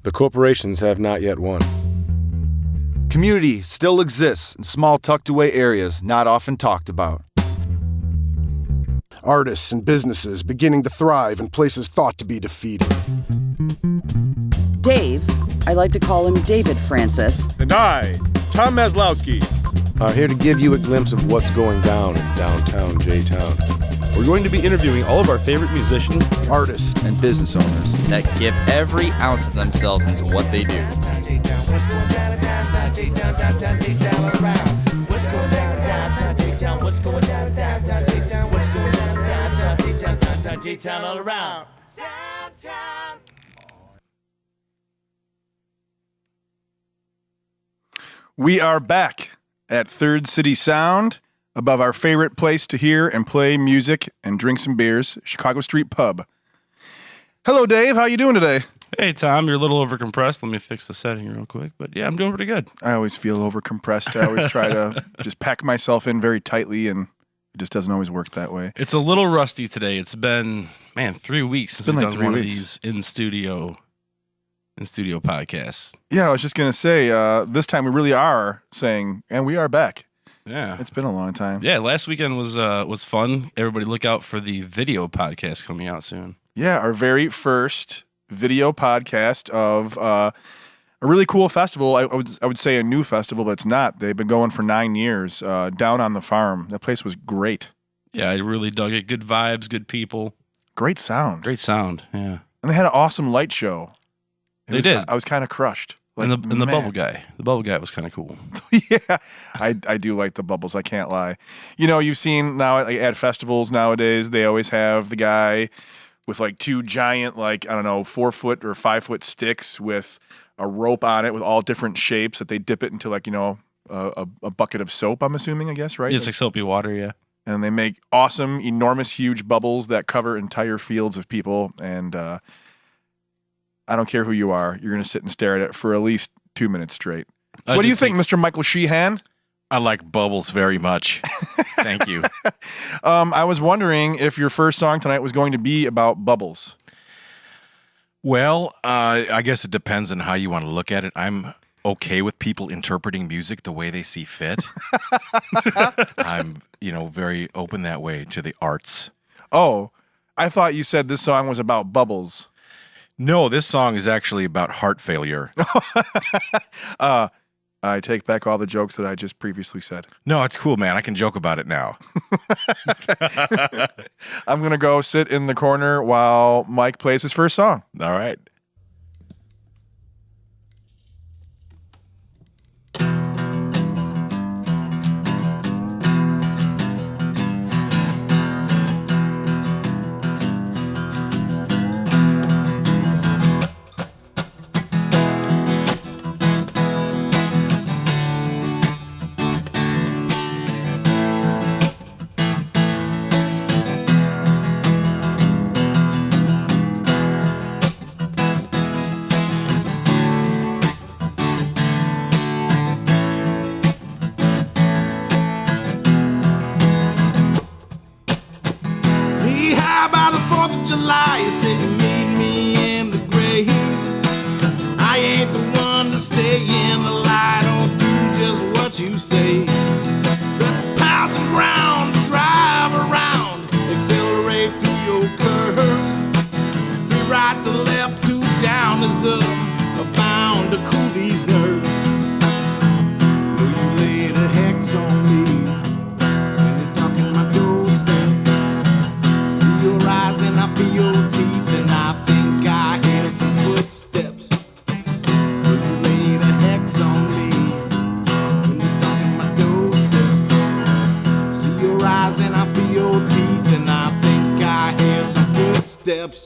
The corporations have not yet won. Community still exists in small tucked-away areas not often talked about. Artists and businesses beginning to thrive in places thought to be defeated. Dave, I like to call him David Francis. And I, Tom Maslowski, are here to give you a glimpse of what's going down in downtown J-Town. We're going to be interviewing all of our favorite musicians, Artists and business owners that give every ounce of themselves into what they do. We are back at Third City Sound, above our favorite place to hear and play music and drink some beers, Chicago Street Pub. Hello, Dave. How you doing today? Hey, Tom. You're a little overcompressed. Let me fix the setting real quick. But yeah, I'm doing pretty good. I always feel overcompressed. I always try to just pack myself in very tightly, and it just doesn't always work that way. It's a little rusty today. It's been, 3 weeks since we've like done 3 one weeks. of these in studio podcasts. Yeah, I was just going to say, this time we really are saying, and we are back. Yeah. It's been a long time. Yeah, last weekend was fun. Everybody look out for the video podcast coming out soon. Yeah, our very first video podcast of a really cool festival. I would say a new festival, but it's not. They've been going for 9 years, down on the farm. That place was great. Yeah, I really dug it. Good vibes, good people. Great sound. Great sound, yeah. And they had an awesome light show. They did. I was kind of crushed. Like, and the bubble guy. The bubble guy was kind of cool. Yeah, I do like the bubbles. I can't lie. You know, you've seen now at festivals nowadays, they always have the guy with like two giant, 4 foot or 5 foot sticks with a rope on it with all different shapes that they dip it into a bucket of soap, I'm assuming, I guess, right? It's like soapy water, yeah. And they make awesome, enormous, huge bubbles that cover entire fields of people. And I don't care who you are, you're going to sit and stare at it for at least 2 minutes straight. What do you think, Mr. Michael Shehan? I like bubbles very much. Thank you. I was wondering if your first song tonight was going to be about bubbles. Well, I guess it depends on how you want to look at it. I'm okay with people interpreting music the way they see fit. I'm, very open that way to the arts. Oh, I thought you said this song was about bubbles. No, this song is actually about heart failure. I take back all the jokes that I just previously said. No, it's cool, man. I can joke about it now. I'm going to go sit in the corner while Mike plays his first song. All right. July, you said you meet me in the grave. I ain't the one to stay in the light or do just what you say. Let's pound some ground, drive around, accelerate through your curves. 3 rights, a left, 2 down is up, bound to cool these nerves. Know you laid a hex on me when you're knocking my doorstep. See your eyes and I feel your teeth, and I think I hear some footsteps. Know you laid a hex on me when you're knocking my doorstep. See your eyes and I feel your teeth, and I think I hear some footsteps.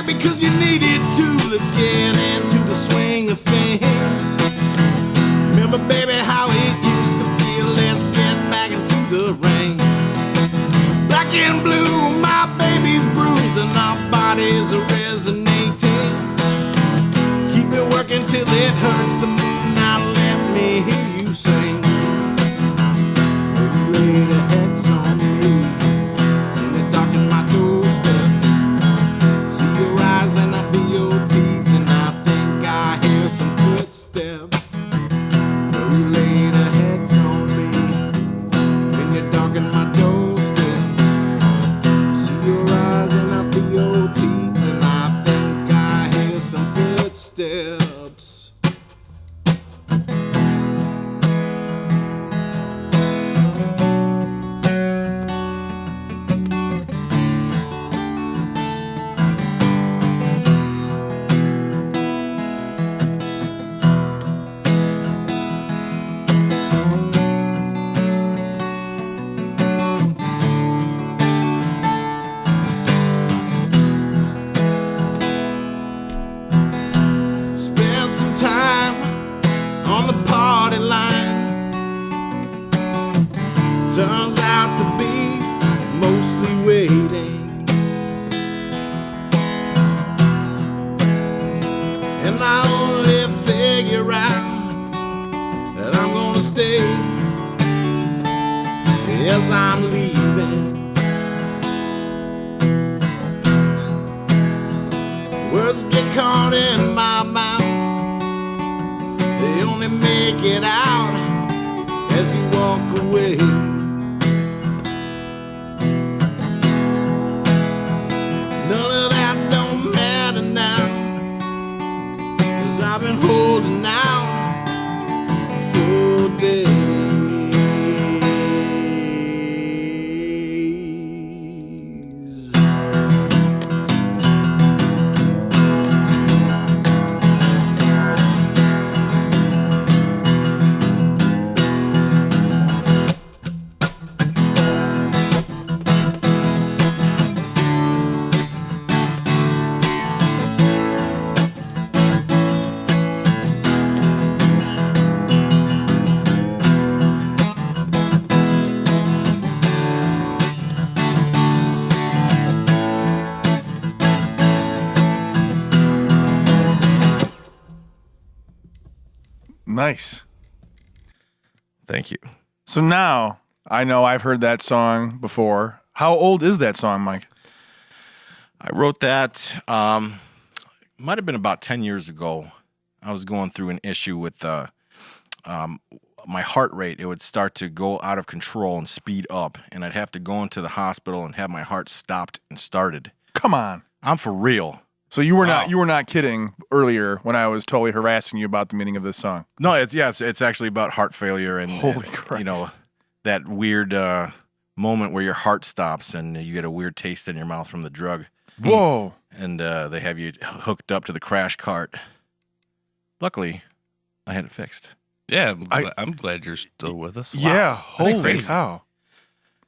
Because you needed to, let's get into the swing of things. Remember, baby, always resonating. Keep it working till it hurts the moon. Now let me hear you sing. You laid a hex on me in the dark in my doorstep. See your eyes and I feel your teeth, and I think I hear some footsteps. You laid a hex on me in the dark in my doorstep. See your eyes and I feel your teeth, and I think I hear some footsteps. Spend some time on the party line. Turns out to be mostly waiting. And I only figure out that I'm gonna stay as I'm leaving. Words get caught in my mouth. They only make it out as you walk away. None of that don't matter now, 'cause I've been holding out for days. Nice. Thank you. So now I know I've heard that song before. How old is that song, Mike? I wrote that, might have been about 10 years ago. I was going through an issue with my heart rate. It would start to go out of control and speed up, and I'd have to go into the hospital and have my heart stopped and started. Come on. I'm for real. So you were not kidding earlier when I was totally harassing you about the meaning of this song. No, it's actually about heart failure and Holy Christ. You know, that weird moment where your heart stops and you get a weird taste in your mouth from the drug. Whoa. And they have you hooked up to the crash cart. Luckily, I had it fixed. Yeah, I'm glad you're still with us. Wow. Yeah, holy cow.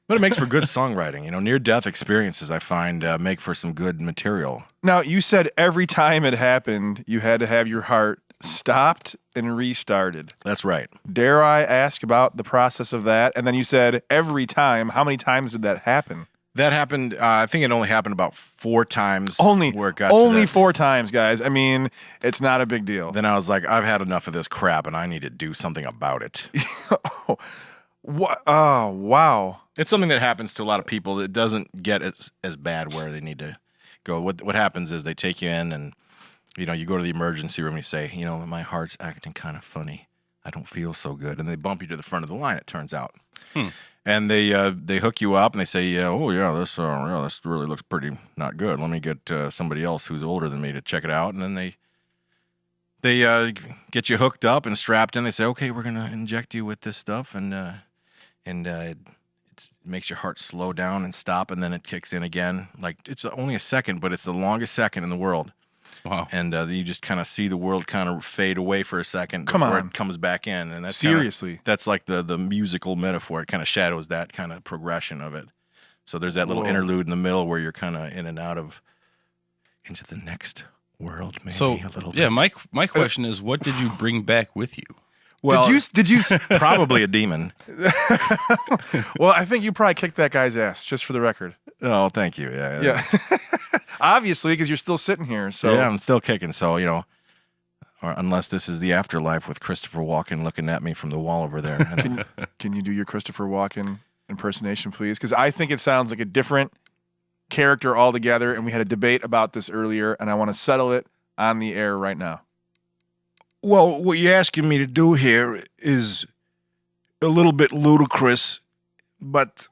But it makes for good songwriting. You know, near-death experiences, I find, make for some good material. Now, you said every time it happened, you had to have your heart stopped and restarted. That's right. Dare I ask about the process of that? And then you said every time. How many times did that happen? That happened, I think it only happened about 4 times. Only where it got to that. 4 times, guys. I mean, it's not a big deal. Then I was like, I've had enough of this crap, and I need to do something about it. What? Oh, wow. It's something that happens to a lot of people. It doesn't get as bad where they need to go. What happens is they take you in, and you know, you go to the emergency room and you say, you know, my heart's acting kind of funny. I don't feel so good. And they bump you to the front of the line, it turns out. And they hook you up and they say, this really looks pretty not good. Let me get somebody else who's older than me to check it out. And then they get you hooked up and strapped in. They say, okay, we're gonna inject you with this stuff, and it makes your heart slow down and stop, and then it kicks in again. Like, it's only a second, but it's the longest second in the world. Wow. And you just kind of see the world kind of fade away for a second before it comes back in. And that's seriously. That's like the musical metaphor. It kind of shadows that kind of progression of it. So there's that little interlude in the middle where you're kind of in and out of into the next world, maybe a little bit. Yeah, my question is, what did you bring back with you? Well, did you probably a demon. Well, I think you probably kicked that guy's ass, just for the record. Oh, thank you. Yeah. Obviously, because you're still sitting here. So yeah, I'm still kicking. So, or unless this is the afterlife with Christopher Walken looking at me from the wall over there. Can you do your Christopher Walken impersonation, please? Because I think it sounds like a different character altogether, and we had a debate about this earlier, and I want to settle it on the air right now. Well, what you're asking me to do here is a little bit ludicrous, but,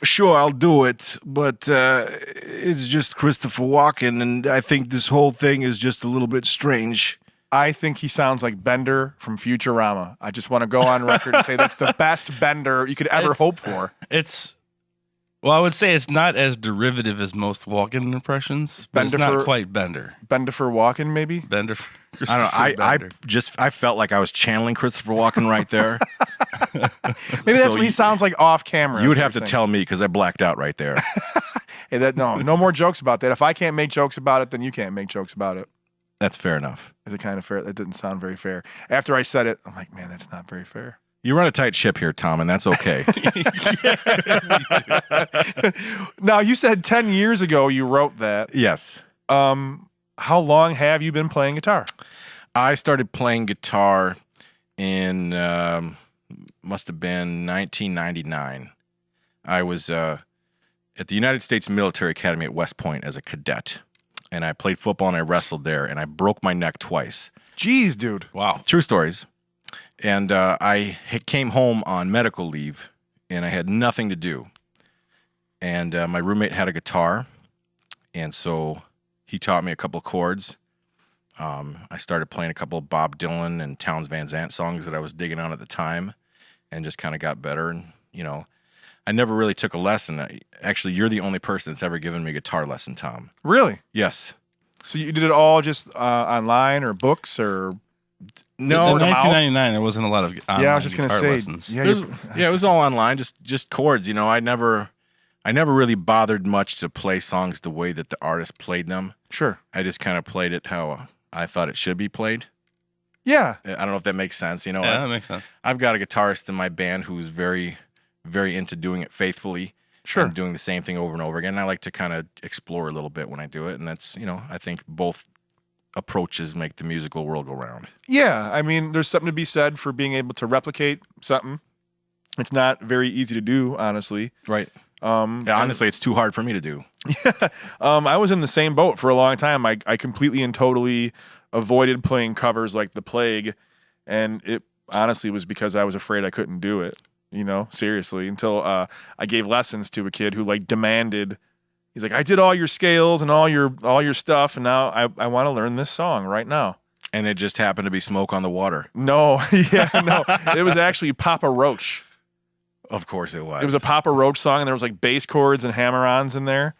sure, I'll do it. But it's just Christopher Walken, and I think this whole thing is just a little bit strange. I think he sounds like Bender from Futurama. I just want to go on record and say that's the best Bender you could ever hope for. Well, I would say it's not as derivative as most Walken impressions, but it's not quite Bender. Bender for Walken, maybe? Bender for I don't know. I felt like I was channeling Christopher Walken right there. Maybe that's what he sounds like off camera. You would have to tell me because I blacked out right there. Hey, no more jokes about that. If I can't make jokes about it, then you can't make jokes about it. That's fair enough. Is it kind of fair? That didn't sound very fair. After I said it, I'm like, man, that's not very fair. You run a tight ship here, Tom, and that's okay. Now, you said 10 years ago you wrote that. Yes. How long have you been playing guitar? I started playing guitar in, must have been 1999. I was at the United States Military Academy at West Point as a cadet, and I played football and I wrestled there, and I broke my neck twice. Jeez, dude. Wow. True stories. And I came home on medical leave, and I had nothing to do. And my roommate had a guitar, and so he taught me a couple of chords. I started playing a couple of Bob Dylan and Townes Van Zandt songs that I was digging on at the time, and just kind of got better. And, I never really took a lesson. Actually, you're the only person that's ever given me a guitar lesson, Tom. Really? Yes. So you did it all just online or books or... No, in 1999 there wasn't a lot of online I was just going to say lessons. It was all online, just chords. I never really bothered much to play songs the way that the artist played them. Sure. I just kind of played it how I thought it should be played. Yeah. I don't know if that makes sense. Yeah, that makes sense. I've got a guitarist in my band who's very, very into doing it faithfully. Sure. And doing the same thing over and over again. And I like to kind of explore a little bit when I do it, and that's I think both approaches make the musical world go round. Yeah, I mean, there's something to be said for being able to replicate something. It's not very easy to do, honestly. Right. Honestly, it's too hard for me to do. I was in the same boat for a long time. I completely and totally avoided playing covers like the plague, and it honestly was because I was afraid I couldn't do it. Seriously, until I gave lessons to a kid who demanded. He's like, I did all your scales and all your stuff, and now I want to learn this song right now. And it just happened to be Smoke on the Water. No, no. It was actually Papa Roach. Of course it was. It was a Papa Roach song, and there was bass chords and hammer-ons in there.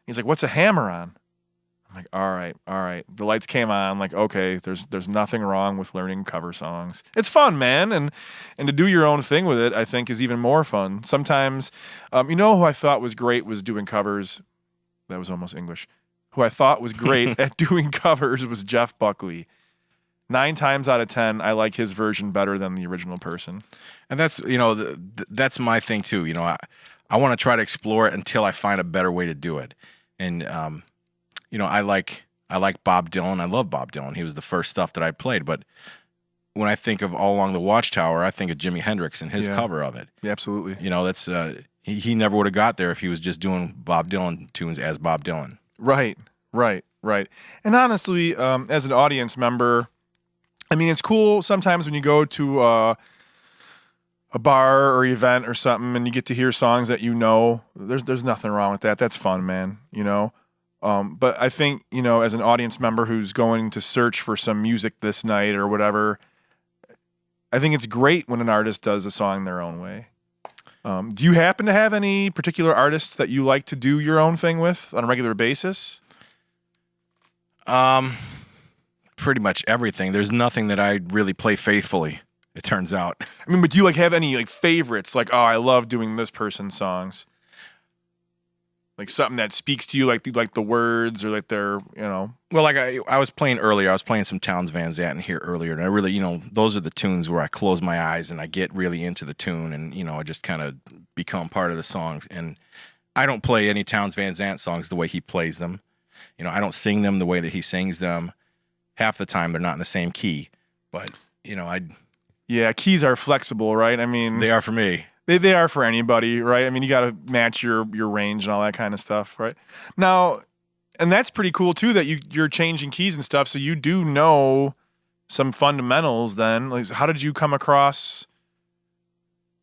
He's like, what's a hammer-on? I'm like, all right. The lights came on. Like, okay, there's nothing wrong with learning cover songs. It's fun, man, and to do your own thing with it, I think, is even more fun. Sometimes, who I thought was great was doing covers. That was almost English. Who I thought was great at doing covers was Jeff Buckley. 9 times out of 10, I like his version better than the original person. And that's, that's my thing too. I want to try to explore it until I find a better way to do it. And, I like Bob Dylan. I love Bob Dylan. He was the first stuff that I played. But when I think of All Along the Watchtower, I think of Jimi Hendrix and his cover of it. Yeah, absolutely. That's he never would have got there if he was just doing Bob Dylan tunes as Bob Dylan. Right. And honestly, as an audience member, I mean, it's cool sometimes when you go to a bar or event or something and you get to hear songs that there's nothing wrong with that. That's fun, man, But I think, as an audience member who's going to search for some music this night or whatever, I think it's great when an artist does a song their own way. Do you happen to have any particular artists that you like to do your own thing with on a regular basis? Pretty much everything. There's nothing that I really play faithfully, it turns out. I mean, but do you have any favorites? I love doing this person's songs. Something that speaks to you, like the words or their, Well, I was playing earlier. I was playing some Townes Van Zandt here earlier, and I really, those are the tunes where I close my eyes and I get really into the tune, and I just kind of become part of the song. And I don't play any Townes Van Zandt songs the way he plays them. You know, I don't sing them the way that he sings them. Half the time they're not in the same key, but you know, Yeah, keys are flexible, right? I mean, they are for me. They are for anybody, right? I mean, you got to match your range and all that kind of stuff, right? Now, and that's pretty cool too that you're changing keys and stuff, so you do know some fundamentals then. Like, how did you come across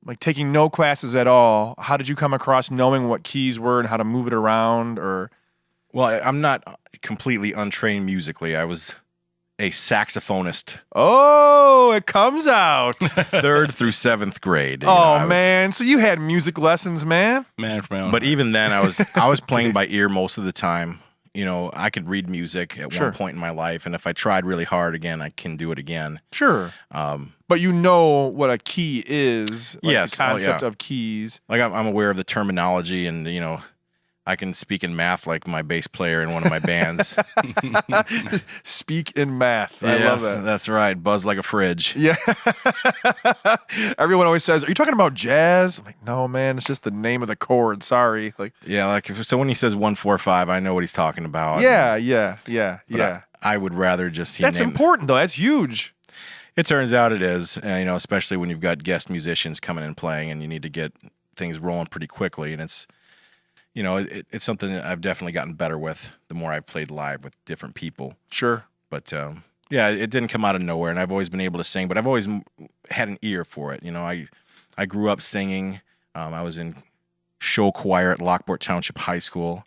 like taking no classes at all? How did you come across knowing what keys were and how to move it around? Or Well, I'm not completely untrained musically. I was a saxophonist. Oh, it comes out. 3rd through 7th grade. Man. So you had music lessons, man. Man from my own But heart. even then I was playing by ear most of the time. You know, I could read music at one point in my life, and if I tried really hard again, I can do it again. Sure. But you know what a key is. Like yes. The concept of keys. Like I'm aware of the terminology, and you know, I can speak in math like my bass player in one of my bands. Speak in math. I love that. That's right. Buzz like a fridge. Yeah. Everyone always says, "Are you talking about jazz?" I'm like, "No, man. It's just the name of the chord. Sorry." Like, yeah. Like so, when he says 1-4-5, I know what he's talking about. Yeah. I would rather just. That's important, though. That's huge. It turns out it is. You know, especially when you've got guest musicians coming and playing, and you need to get things rolling pretty quickly, and it's. You know, it's something that I've definitely gotten better with the more I've played live with different people. Sure. But, yeah, it didn't come out of nowhere, and I've always been able to sing, but I've always had an ear for it. You know, I grew up singing. I was in show choir at Lockport Township High School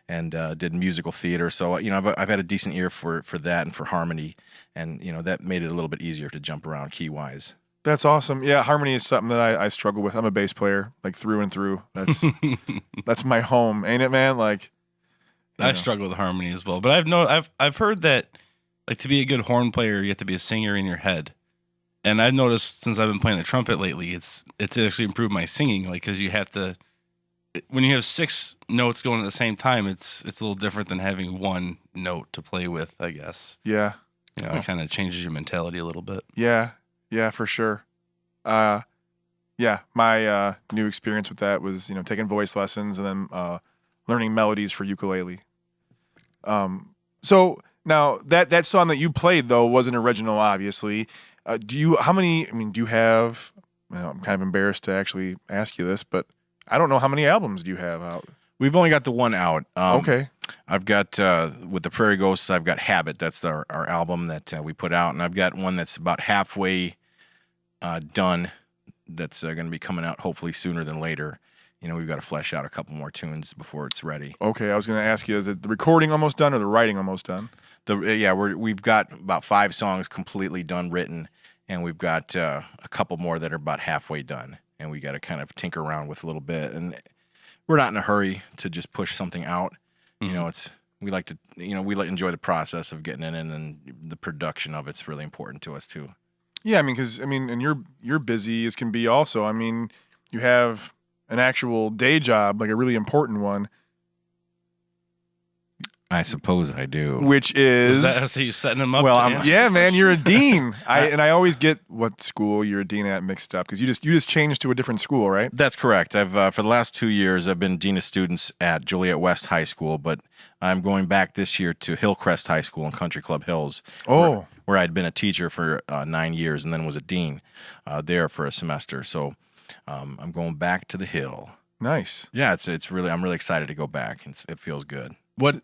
and did musical theater. So, you know, I've had a decent ear for that and for harmony, and, you know, that made it a little bit easier to jump around key-wise. That's awesome. Yeah, harmony is something that I struggle with. I'm a bass player, like through and through. That's that's my home, ain't it, man? Like, I struggle with harmony as well. But I've heard that like to be a good horn player, you have to be a singer in your head. And I've noticed since I've been playing the trumpet lately, it's actually improved my singing. Like because you have to when you have 6 notes going at the same time, it's a little different than having one note to play with, I guess. Yeah. You know, it kind of changes your mentality a little bit. Yeah, for sure. Yeah, my new experience with that was, you know, taking voice lessons and then learning melodies for ukulele. So now that song that you played though was an original, obviously. Do you have? Well, I'm kind of embarrassed to actually ask you this, but I don't know how many albums do you have out? We've only got the one out. Okay. I've got, with the Prairie Ghosts, I've got Habit. That's our album that we put out. And I've got one that's about halfway done that's going to be coming out hopefully sooner than later. You know, we've got to flesh out a couple more tunes before it's ready. Okay, I was going to ask you, is it the recording almost done or the writing almost done? We've got about 5 songs completely done written, and we've got a couple more that are about halfway done. And we got to kind of tinker around with a little bit. And we're not in a hurry to just push something out. You know, we like to enjoy the process of getting it in, and the production of it's really important to us too. Yeah, and you're busy as can be also. I mean, you have an actual day job, like a really important one. I suppose I do. Which is that so you setting him up? Well, yeah, man, you're a dean. I always get what school you're a dean at mixed up because you just changed to a different school, right? That's correct. I've for the last 2 years I've been dean of students at Joliet West High School, but I'm going back this year to Hillcrest High School in Country Club Hills. Oh, where I'd been a teacher for 9 years and then was a dean there for a semester. So I'm going back to the Hill. Nice. Yeah, I'm really excited to go back. It feels good. What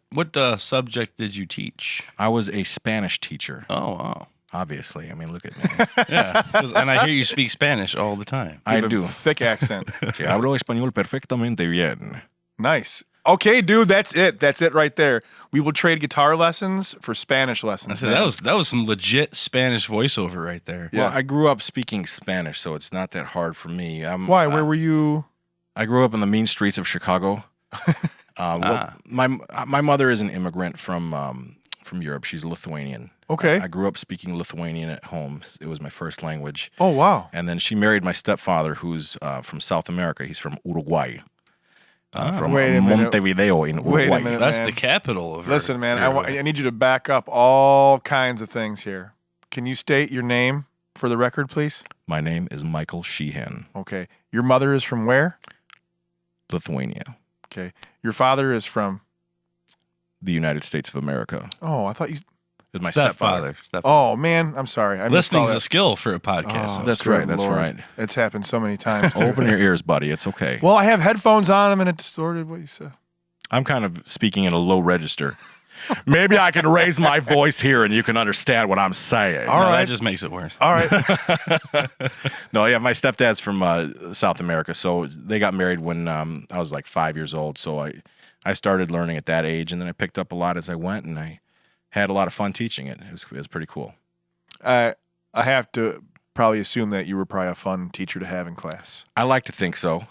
subject did you teach? I was a Spanish teacher. Oh, wow. Obviously. I mean, look at me. Yeah. And I hear you speak Spanish all the time. I do. Thick accent. Sí, hablo español perfectamente bien. Nice. Okay, dude, that's it. That's it right there. We will trade guitar lessons for Spanish lessons. That was some legit Spanish voiceover right there. Yeah. Well, I grew up speaking Spanish, so it's not that hard for me. Why? Where were you? I grew up in the mean streets of Chicago. My mother is an immigrant from Europe. She's Lithuanian. Okay. I grew up speaking Lithuanian at home. It was my first language. Oh, wow. And then she married my stepfather, who's from South America. He's from Uruguay. From Montevideo in Uruguay. Wait a minute, That's man. the capital of Listen, man, I need you to back up all kinds of things here. Can you state your name for the record, please? My name is Michael Shehan. Okay. Your mother is from where? Lithuania. Okay. Your father is from. The United States of America. Oh, I thought you. Is my Stepfather. Oh man, I'm sorry. I missed all Listening's a that. skill for a podcast. Oh, That's good right. That's Lord. right. It's happened so many times. Open your ears, buddy. It's okay. Well, I have headphones on them and it distorted what you said. I'm kind of speaking in a low register. Maybe I can raise my voice here and you can understand what I'm saying. All right. That just makes it worse. All right. No, yeah, my stepdad's from South America, so they got married when I was like 5 years old. So I started learning at that age, and then I picked up a lot as I went, and I had a lot of fun teaching it. It was pretty cool. I have to probably assume that you were probably a fun teacher to have in class. I like to think so.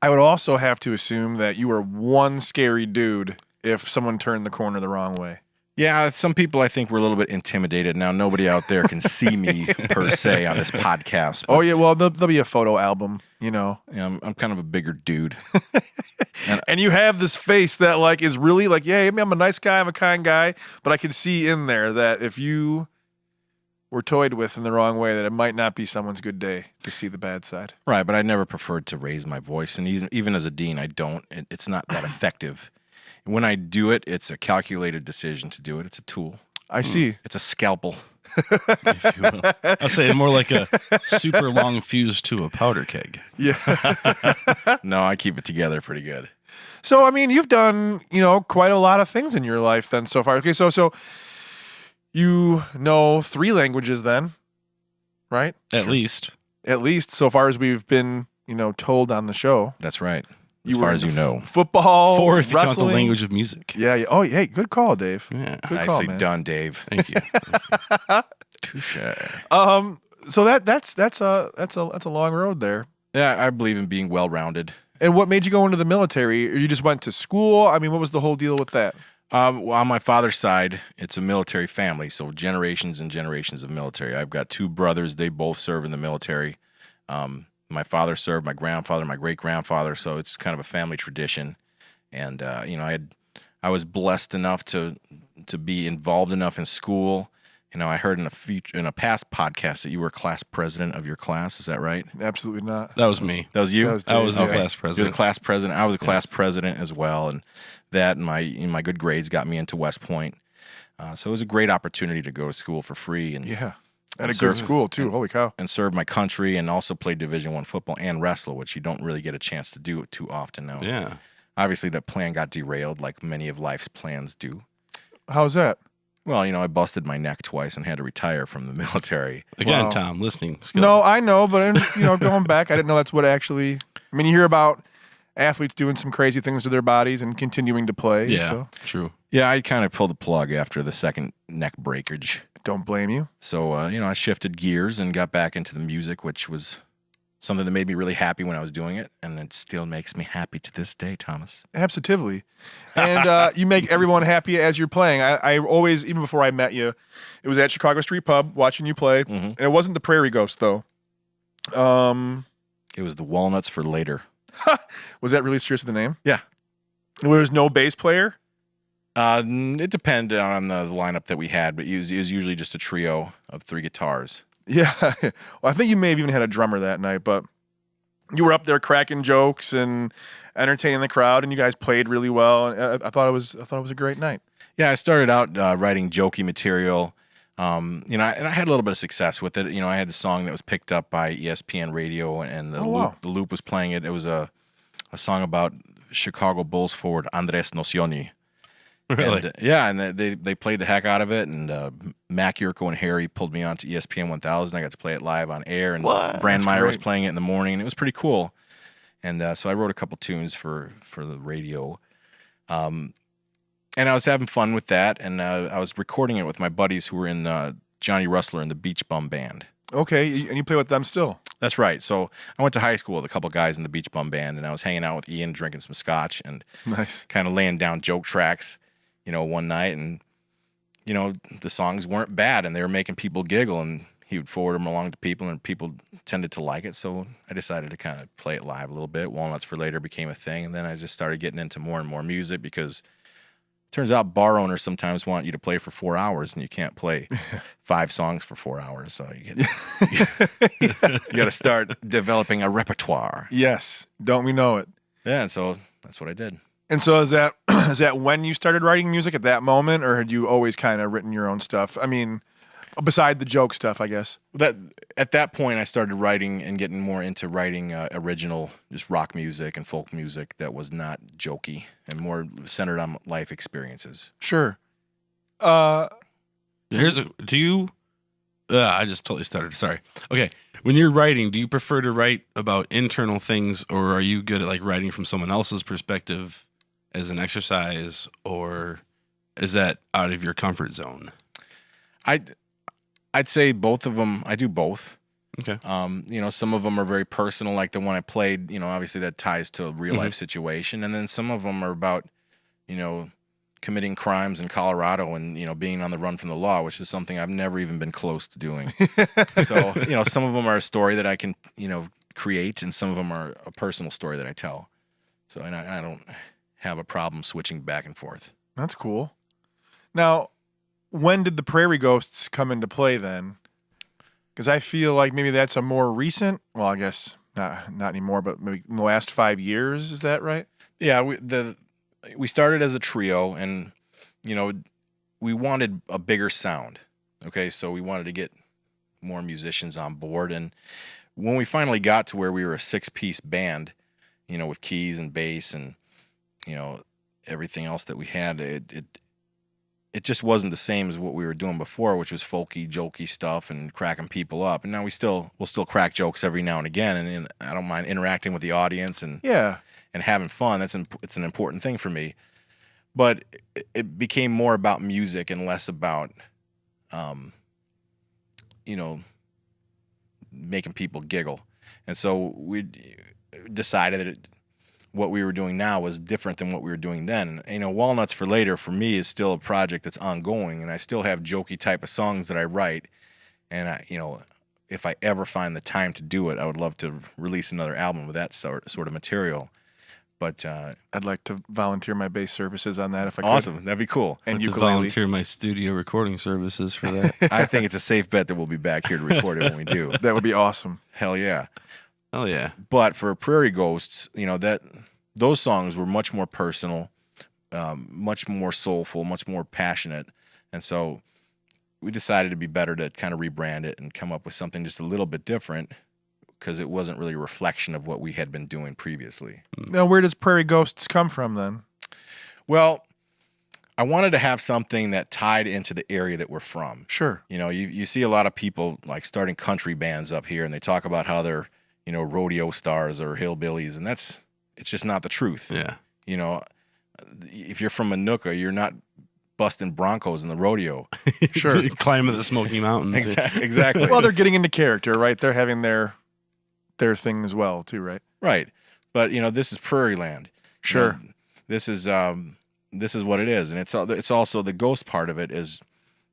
I would also have to assume that you were one scary dude if someone turned the corner the wrong way. Yeah, some people I think were a little bit intimidated. Now, nobody out there can see me per se on this podcast. Oh, yeah, well, there'll be a photo album, you know. Yeah, I'm kind of a bigger dude. And you have this face that, like, is really like, yeah, I'm a nice guy, I'm a kind guy, but I can see in there that if you were toyed with in the wrong way, that it might not be someone's good day to see the bad side. Right, but I never preferred to raise my voice, and even as a dean, I don't. It's not that effective. When I do it, it's a calculated decision to do it. It's a tool. I see. It's a scalpel. If you will. I'll say more like a super long fuse to a powder keg. Yeah. No, I keep it together pretty good. So, I mean, you've done, quite a lot of things in your life then so far. Okay, so you know 3 languages then, right? At least. At least so far as we've been, told on the show. That's right. As far as you know. Football, 4 if you count wrestling. the language of music. Yeah. Oh, hey, good call, Dave. Yeah. Good call, Nicely man. done, Dave. Thank you. Touche. So that's a long road there. Yeah, I believe in being well-rounded. And what made you go into the military? Or you just went to school? I mean, what was the whole deal with that? Well, on my father's side, it's a military family, so generations and generations of military. I've got 2 brothers. They both serve in the military. My father served, my grandfather, my great-grandfather, so it's kind of a family tradition. And, I was blessed enough to be involved enough in school. I heard in a past podcast that you were class president of your class. Is that right? Absolutely not. That was me. That was you? I was the Okay. class You're president. the class president. I was a class president as well, and that and my good grades got me into West Point. So it was a great opportunity to go to school for free and Yeah. At a good school, too. Holy cow. and serve my country, and also play Division I football and wrestle, which you don't really get a chance to do too often now. Yeah. Obviously, that plan got derailed, like many of life's plans do. How's that? Well, I busted my neck twice and had to retire from the military. Again, Wow. Tom, listening skill. No, I know, but I'm just, going back, I didn't know that's what actually. I mean, you hear about athletes doing some crazy things to their bodies and continuing to play. Yeah, So true. Yeah, I kind of pulled the plug after the second neck breakage. don't blame you. So, I shifted gears and got back into the music, which was something that made me really happy when I was doing it. And it still makes me happy to this day, Thomas. Absolutely. And you make everyone happy as you're playing. I always, even before I met you, it was at Chicago Street Pub watching you play. Mm-hmm. And it wasn't the Prairie Ghost, though. It was the Walnuts for later. Was that really seriously the name? Yeah. There was no bass player? It depended on the lineup that we had, but it was usually just a trio of 3 guitars. Yeah. Well, I think you may have even had a drummer that night, but you were up there cracking jokes and entertaining the crowd, and you guys played really well. And I thought it was a great night. Yeah, I started out writing jokey material. And I had a little bit of success with it. I had a song that was picked up by ESPN Radio, and wow. the Loop was playing it. It was a song about Chicago Bulls forward Andres Nocioni. Really? And, they played the heck out of it, and Mac Yurko and Harry pulled me on to ESPN 1000. I got to play it live on air, and Brandmeier was playing it in the morning, and it was pretty cool. And so I wrote a couple tunes for the radio. And I was having fun with that, and I was recording it with my buddies who were in Johnny Rustler and the Beach Bum Band. Okay, and you play with them still? That's right. So I went to high school with a couple guys in the Beach Bum Band, and I was hanging out with Ian, drinking some scotch, and Nice. kind of laying down joke tracks, one night. And, the songs weren't bad, and they were making people giggle, and he would forward them along to people, and people tended to like it. So I decided to kind of play it live a little bit. Walnuts for Later became a thing, and then I just started getting into more and more music because turns out bar owners sometimes want you to play for 4 hours, and you can't play 5 songs for 4 hours. So you got to start developing a repertoire. Yes. Don't we know it? Yeah, and so that's what I did. And so is that is that when you started writing music at that moment, or had you always kind of written your own stuff? I mean, beside the joke stuff, I guess. That at that point, I started writing and getting more into writing original, just rock music and folk music that was not jokey and more centered on life experiences. Sure. Do you? I just totally stuttered. Sorry. Okay. When you're writing, do you prefer to write about internal things, or are you good at like writing from someone else's perspective as an exercise, or is that out of your comfort zone? I'd say both of them. I do both. Okay. Some of them are very personal, like the one I played. Obviously that ties to a real life situation, and then some of them are about, committing crimes in Colorado and being on the run from the law, which is something I've never even been close to doing. So some of them are a story that I can create, and some of them are a personal story that I tell. So and I don't have a problem switching back and forth. That's cool. Now, when did the Prairie Ghosts come into play then? Because I feel like maybe that's a more recent. Well, I guess not anymore, but maybe in the last 5 years. Is that right? Yeah, we started as a trio, and we wanted a bigger sound. Okay, so we wanted to get more musicians on board, and when we finally got to where we were a 6-piece band, with keys and bass and everything else that we had, it just wasn't the same as what we were doing before, which was folky, jokey stuff and cracking people up. And now we'll still crack jokes every now and again, and I don't mind interacting with the audience and having fun. It's an important thing for me. But it became more about music and less about, making people giggle. And so we decided that what we were doing now was different than what we were doing then. Walnuts for Later for me is still a project that's ongoing, and I still have jokey type of songs that I write. And if I ever find the time to do it, I would love to release another album with that sort of material. But I'd like to volunteer my bass services on that if I could. Awesome, that'd be cool. And you volunteer my studio recording services for that. I think it's a safe bet that we'll be back here to record it when we do. That would be awesome. Hell yeah. Oh yeah. But for Prairie Ghosts, those songs were much more personal, much more soulful, much more passionate. And so we decided it'd be better to kind of rebrand it and come up with something just a little bit different, because it wasn't really a reflection of what we had been doing previously. Now, where does Prairie Ghosts come from then? Well, I wanted to have something that tied into the area that we're from. Sure. You see a lot of people like starting country bands up here, and they talk about how they're, rodeo stars or hillbillies, and it's just not the truth. Yeah. If you're from Manuka, you're not busting broncos in the rodeo. Sure. Climbing the Smoky Mountains. Exactly. Well, they're getting into character, right? They're having their thing as well, too, right? Right. But this is prairie land. Sure. This is what it is, and it's also the ghost part of it is,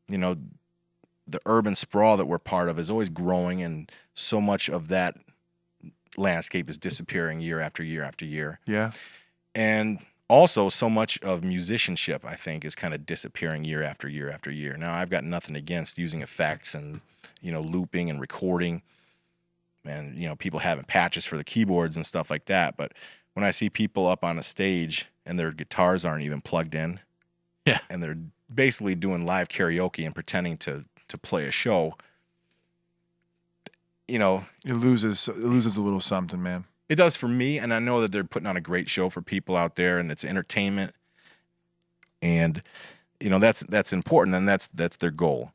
the urban sprawl that we're part of is always growing, and so much of that landscape is disappearing year after year after year. Yeah. And also so much of musicianship, I think, is kind of disappearing year after year after year. Now, I've got nothing against using effects and looping and recording, and people having patches for the keyboards and stuff like that. But when I see people up on a stage and their guitars aren't even plugged in, and they're basically doing live karaoke and pretending to play a show, it loses a little something, man. It does for me, and I know that they're putting on a great show for people out there, and it's entertainment, and that's important, and that's their goal.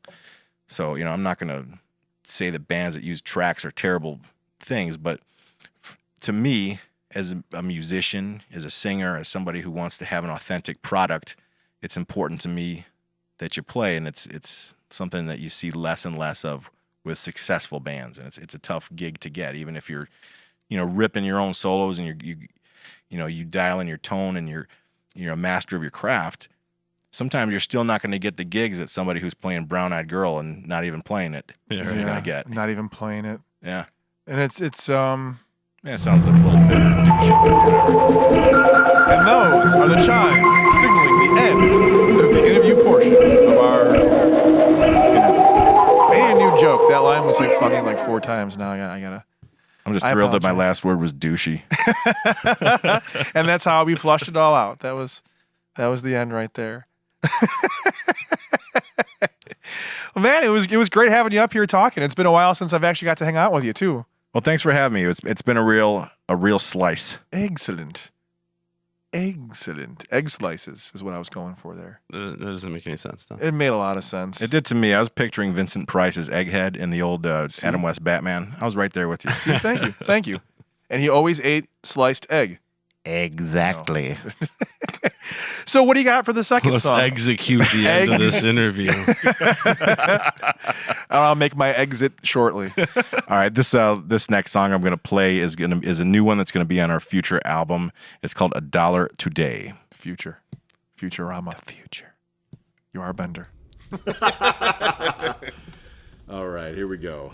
So I'm not going to say that bands that use tracks are terrible things, but to me, as a musician, as a singer, as somebody who wants to have an authentic product, it's important to me that you play, and it's something that you see less and less of with successful bands, and it's a tough gig to get, even if you're ripping your own solos and you dial in your tone and you're a master of your craft. Sometimes you're still not going to get the gigs that somebody who's playing Brown Eyed Girl and not even playing it is going to get. Not even playing it. Yeah. And it's it sounds like a little bit of And those are the chimes signaling the end of the interview portion of our interview. I need a new joke. That line was like fucking like 4 times now. I gotta I'm just I thrilled that my apologize. last word was douchey. And that's how we flushed it all out. That was the end right there. Well, man, it was great having you up here talking. It's been a while since I've actually got to hang out with you too. Well, thanks for having me. It's been a real slice. Excellent. Egg slices is what I was going for there. That doesn't make any sense, though. It made a lot of sense. It did to me. I was picturing Vincent Price's Egghead in the old Adam West Batman. I was right there with you. See, thank you. And he always ate sliced egg. Exactly. So what do you got for the second Let's song? execute the end of this interview. I'll make my exit shortly. All right, this next song I'm going to play is a new one that's going to be on our future album. It's called $1 Today. Futurama. The future. You are Bender. All right, here we go.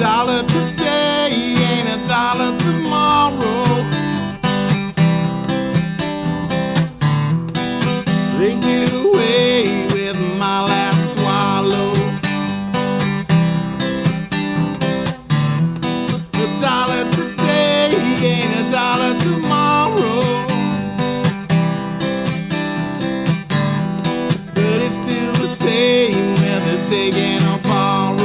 $1 today ain't $1 tomorrow. They get away with my last swallow. $1 today ain't $1 tomorrow. But it's still the same when they're taking a borrow.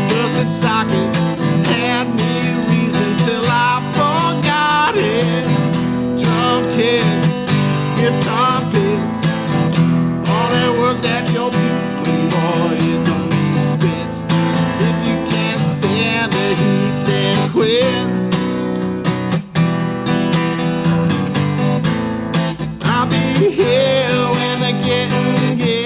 Busted sockets had me a reason till I forgot it. Drum kicks, guitar picks, all that work that you're doing, boy, it don't mean spit. If you can't stand the heat, then quit. I'll be here when the getting gets.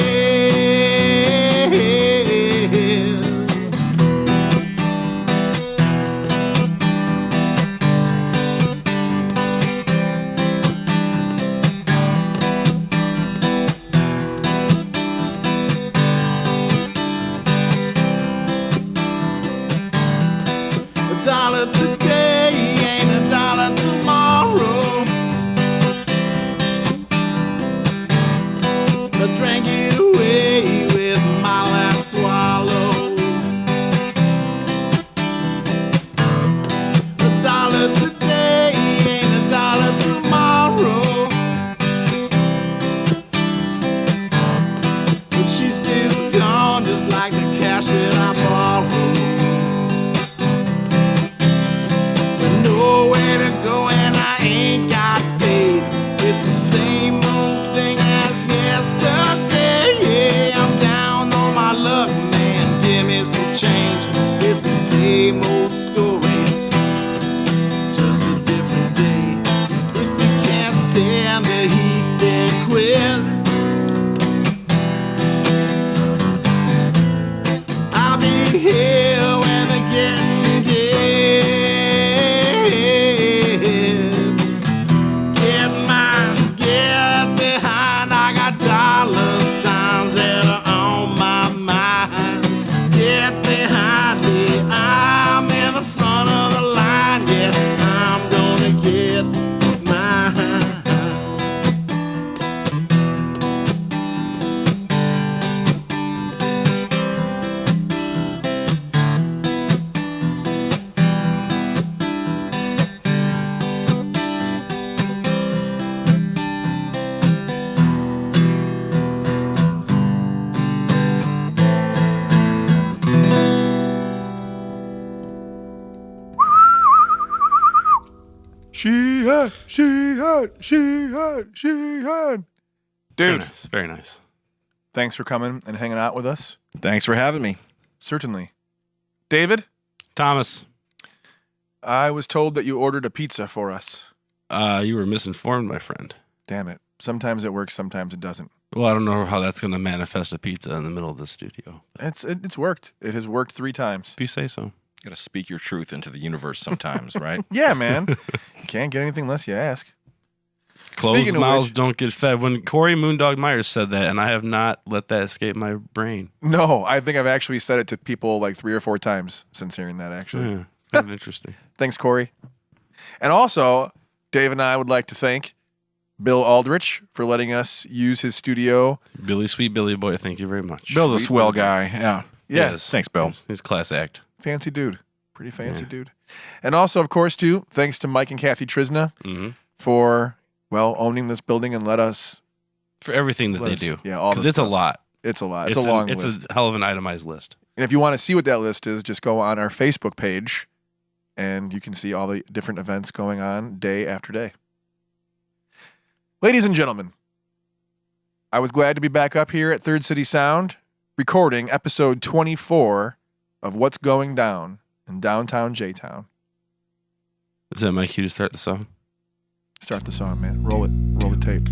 $1 today ain't $1 tomorrow. I drank it away with my last swallow. $1 today ain't $1 tomorrow. But she's still gone, just like the cash that I borrowed. Nowhere to go and I ain't got paid. It's the same old thing as yesterday. Yeah, I'm down on my luck, man. Give me some change. It's the same old story, just a different day. If you can't stand the heat, then quit. I'll be here when the getting gets. Get mine, get behind. I got dollar signs that are on my mind. Get behind me, I'm in the front of the line. Yeah, I'm gonna get mine. Shehan. Dude, Very nice. thanks for coming and hanging out with us. Thanks for having me. Certainly. David, Thomas, I was told that you ordered a pizza for us. you were misinformed, my friend. Damn it. Sometimes it works, sometimes it doesn't. Well, I don't know how that's going to manifest a pizza in the middle of the studio. It's worked. It has worked 3 times. If you say so. Got to speak your truth into the universe sometimes, right? Yeah, man. You can't get anything unless you ask. Closed Speaking of mouths which- don't get fed. When Corey Moondog Myers said that, and I have not let that escape my brain. No, I think I've actually said it to people like 3 or 4 times since hearing that, actually. Yeah, kind of interesting. Thanks, Corey. And also, Dave and I would like to thank Bill Aldrich for letting us use his studio. Sweet Billy boy, thank you very much. Bill's a Sweet swell Billy. guy. Yeah. Yes. Thanks, Bill. He's a class act. Fancy dude. Pretty fancy dude. And also, of course, too, thanks to Mike and Kathy Trisna for, well, owning this building and let us. For everything that let they us- do. Yeah, all Because this it's a stuff. lot. It's a lot. It's a long It's list. a hell of an itemized list. And if you want to see what that list is, just go on our Facebook page and you can see all the different events going on day after day. Ladies and gentlemen, I was glad to be back up here at Third City Sound, recording episode 24 of What's Going Down in downtown J-Town. Is that my cue to start the song? Start the song, man. Roll it. Roll the tape.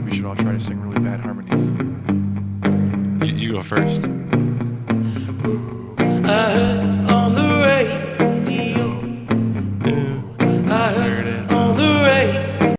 We should all try to sing really bad harmonies. You go first. I heard